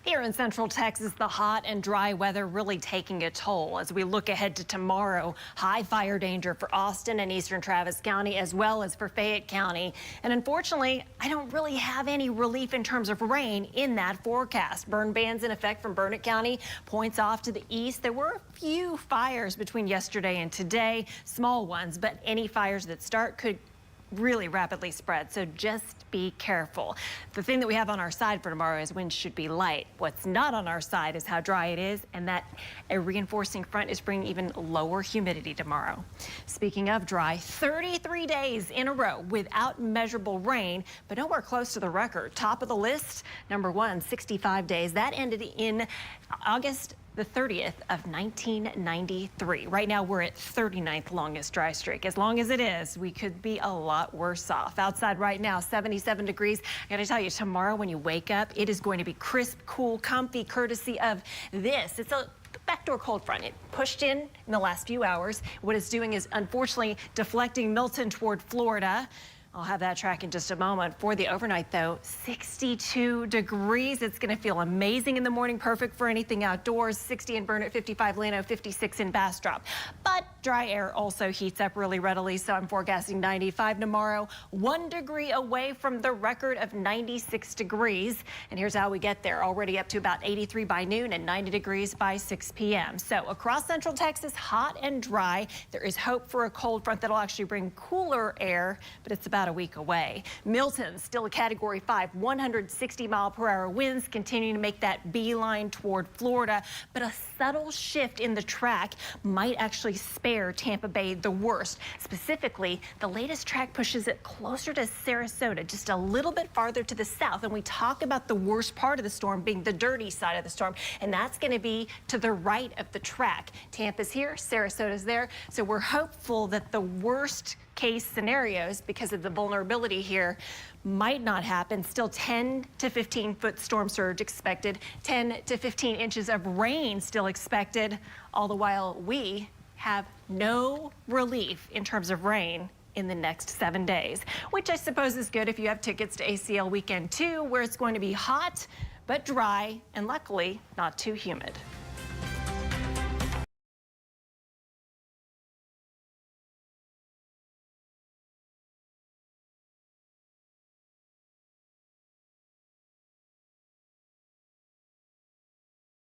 Here in Central Texas, the hot and dry weather really taking a toll as we look ahead to tomorrow. High fire danger for Austin and eastern Travis County as well as for Fayette County. And unfortunately, I don't really have any relief in terms of rain in that forecast. Burn bans in effect from Burnett County, points off to the east. There were a few fires between yesterday and today, small ones, but any fires that start could really rapidly spread, so just be careful. The thing that we have on our side for tomorrow is winds should be light. What's not on our side is how dry it is, and that a reinforcing front is bringing even lower humidity tomorrow. Speaking of dry, 33 days in a row without measurable rain, but nowhere close to the record. Top of the list, number one, 65 days. That ended in August the 30th of 1993. Right now we're at 39th longest dry streak. As long as it is, we could be a lot worse off. Outside right now, 77 degrees. I gotta tell you, tomorrow when you wake up, it is going to be crisp, cool, comfy, courtesy of this. It's a backdoor cold front. It pushed in the last few hours. What it's doing is unfortunately deflecting Milton toward Florida. I'll have that track in just a moment. For the overnight, though, 62 degrees. It's going to feel amazing in the morning, perfect for anything outdoors. 60 in Burnett, 55 Llano, 56 in Bastrop. But dry air also heats up really readily, so I'm forecasting 95 tomorrow, 1 degree away from the record of 96 degrees. And here's how we get there. Already up to about 83 by noon and 90 degrees by 6 p.m. So across Central Texas, hot and dry. There is hope for a cold front that'll actually bring cooler air, but it's about a week away. Milton still a Category 5, 160-mile-per-hour winds continuing to make that beeline toward Florida, but a subtle shift in the track might actually spare Tampa Bay the worst. Specifically, the latest track pushes it closer to Sarasota, just a little bit farther to the south, and we talk about the worst part of the storm being the dirty side of the storm, and that's going to be to the right of the track. Tampa's here, Sarasota's there, so we're hopeful that the worst case scenarios, because of the vulnerability here, might not happen. Still 10 to 15 foot storm surge expected, 10 to 15 inches of rain still expected, all the while we have no relief in terms of rain in the next 7 days, which I suppose is good if you have tickets to ACL Weekend 2, where it's going to be hot but dry and luckily not too humid.